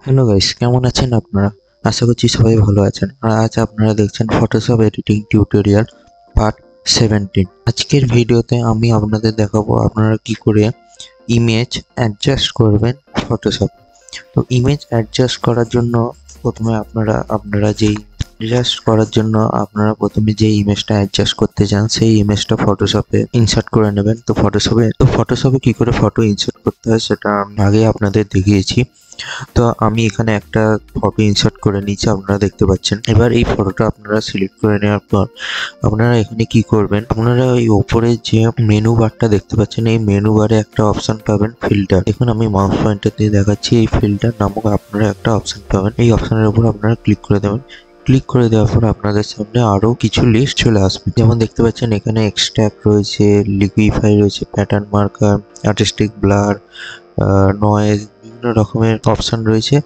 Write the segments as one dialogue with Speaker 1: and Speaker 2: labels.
Speaker 1: Hello guys, কেমন আছেন আপনারা? আশা করছি সবাই ভালো আছেন। আর আজ আপনারা দেখছেন ফটোশপ এডিটিং টিউটোরিয়াল পার্ট 17। আজকের ভিডিওতে আমি আপনাদের দেখাবো আপনারা কি করে ইমেজ অ্যাডজাস্ট করবেন ফটোশপ। তো ইমেজ অ্যাডজাস্ট করার জন্য আপনারা প্রথমে যে ইমেজটা অ্যাডজাস্ট করতে চান সেই ইমেজটা ফটোশপে ইনসার্ট করে নেবেন। তো ফটোশপে কি করে ফটো ইনসার্ট করতে হয় সেটা আমি আগে আপনাদের দেখিয়েছি। তো আমি এখানে একটা ফটো ইনসার্ট করে নিয়েছি, আপনারা দেখতে পাচ্ছেন। এবার এই ফটোটা আপনারা সিলেক্ট করে নেওয়ার পর আপনারা এখানে কি করবেন, আপনারা এই উপরে যে মেনু বারটা দেখতে পাচ্ছেন, এই মেনু বারে একটা অপশন পাবেন ফিল্টার। দেখুন আমি মাউস পয়েন্টার দিয়ে দেখাচ্ছি, এই ফিল্টার নামক আপনারা একটা অপশন পাবেন। এই অপশনের উপর আপনারা ক্লিক করে দেবেন। ক্লিক করে দেওয়ার পর আপনাদের সামনে আরো কিছু লিস্ট চলে আসবে। যেমন দেখতে পাচ্ছেন এখানে এক্সট্রাক্ট রয়েছে, লিকুইফাই রয়েছে, pattern marker, artistic blur, noise, বিভিন্ন রকমের অপশন রয়েছে।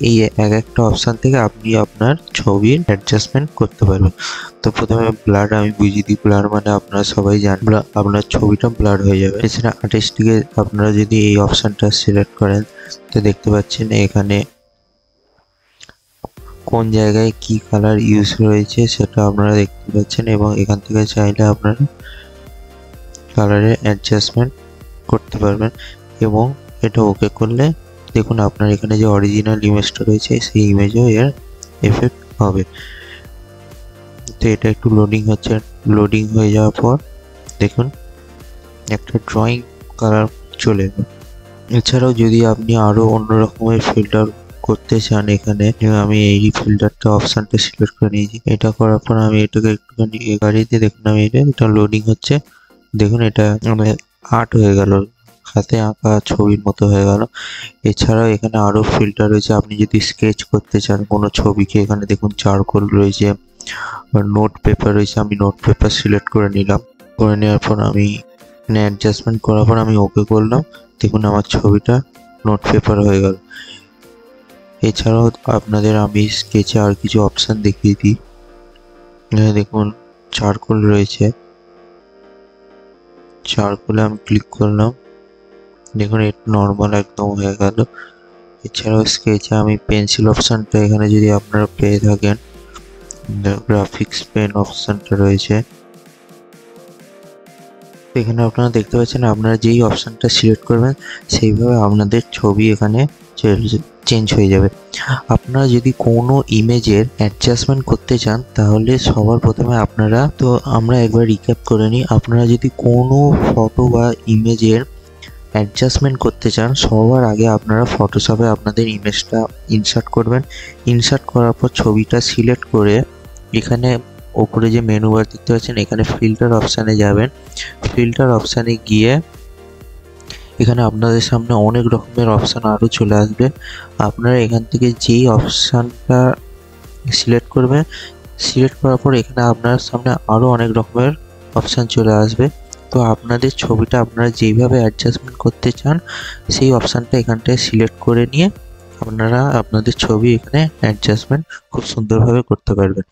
Speaker 1: এই এক একটা অপশন থেকে আপনি আপনার ছবির অ্যাডজাস্টমেন্ট করতে পারবেন। তো প্রথমে ব্লার আমি বুঝিয়ে দিই। ব্লার মানে আপনারা সবাই জানেন, আপনার ছবিটা ব্লার হয়ে যাবে। এছাড়া আর্টিস্টিকে আপনারা যদি এই অপশনটা সিলেক্ট করেন তো দেখতে পাচ্ছেন এখানে কোন জায়গায় কি কালার ইউজ রয়েছে সেটা আপনারা দেখতে পাচ্ছেন, এবং এখান থেকে চাইলে আপনারা কালারের অ্যাডজাস্টমেন্ট করতে পারবেন। এবং এটা ওকে করলে দেখুন আপনার এখানে যে অরিজিনাল ইমেজটা রয়েছে সেই ইমেজও এর এফেক্ট হবে। তো এটা একটু লোডিং হচ্ছে, লোডিং হয়ে যাওয়ার পর দেখুন একটা ড্রয়িং কালার চলে এলো। এছাড়াও যদি আপনি আরো অন্য রকমের ফিল্টার করতে চান, এখানে আমি এই ফিল্টারটা অপশনটা সিলেক্ট করে নিয়েছি। এটা করার পর আমি এটাকে একটুখানি গাড়িতে দেখুন আমি এটা লোডিং হচ্ছে। দেখুন এটা মানে আর্ট হয়ে গেল, হাতে আঁকা ছবির মতো হয়ে গেল। এছাড়াও এখানে আরো ফিল্টার রয়েছে। আপনি যদি স্কেচ করতে চান কোনো ছবিকে, এখানে দেখুন চারকোল রয়েছে, নোট পেপার রয়েছে। আমি নোট পেপার সিলেক্ট করে নিলাম। করে নেওয়ার পর আমি অ্যাডজাস্টমেন্ট করার পর আমি ওকে করলাম। দেখুন আমার ছবিটা নোট পেপার হয়ে গেল। এছাড়াও আপনাদের আমি স্কেচে আর কিছু অপশন দেখিয়ে দিই। এখানে দেখুন চারকোল রয়েছে, চারকোলে আমি ক্লিক করলাম। দেখুন এটা নর্মাল একদম হয়ে গেল। এছাড়াও স্কেচে আমি পেন্সিল অপশনটা এখানে যদি আপনারা পেয়ে থাকেন, গ্রাফিক্স পেন অপশনটা রয়েছে। এখানে আপনারা দেখতে পাচ্ছেন আপনারা যেই অপশনটা সিলেক্ট করবেন সেইভাবে আপনাদের ছবি এখানে চেঞ্জ হয়ে যাবে। আপনারা যদি কোনো ইমেজের অ্যাডজাস্টমেন্ট করতে চান তাহলে সবার প্রথমে আমরা একবার রিক্যাপ করে নিই। আপনারা যদি কোনো ফটো বা ইমেজের অ্যাডজাস্টমেন্ট করতে চান সবার আগে আপনারা ফটোশপে আপনাদের ইমেজটা ইনসার্ট করবেন। ইনসার্ট করার পর ছবিটা সিলেক্ট করে এখানে ওপরে যে মেনু বার দেখতে পাচ্ছেন এখানে ফিল্টার অপশানে যাবেন। ফিল্টার অপশানে গিয়ে এখানে আপনাদের সামনে অনেক রকমের অপশান আরও চলে আসবে। আপনারা এখান থেকে যেই অপশানটা সিলেক্ট করবেন, সিলেক্ট করার পর এখানে আপনার সামনে আরও অনেক রকমের অপশান চলে আসবে। তো আপনাদের ছবিটা আপনারা যেইভাবে অ্যাডজাস্টমেন্ট করতে চান সেই অপশানটা এখানটায় সিলেক্ট করে নিয়ে আপনারা আপনাদের ছবি এখানে অ্যাডজাস্টমেন্ট খুব সুন্দরভাবে করতে পারবেন।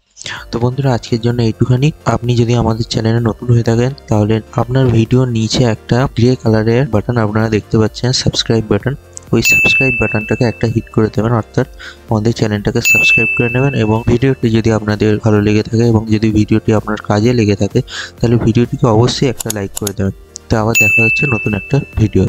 Speaker 1: তো বন্ধুরা আজকের জন্য এইটুখানি। আপনি যদি আমাদের চ্যানেলে নতুন হয়ে থাকেন তাহলে আপনার ভিডিওর নিচে একটা গ্রে কালারের বাটন আপনারা দেখতে পাচ্ছেন, সাবস্ক্রাইব বাটন। ওই সাবস্ক্রাইব বাটনটাকে একটা হিট করে দেবেন, অর্থাৎ আমাদের চ্যানেলটাকে সাবস্ক্রাইব করে নেবেন। এবং ভিডিওটি যদি আপনাদের ভালো লেগে থাকে এবং যদি ভিডিওটি আপনার কাজে লেগে থাকে তাহলে ভিডিওটিকে অবশ্যই একটা লাইক করে দেবেন। তো আবার দেখা হচ্ছে নতুন একটা ভিডিও।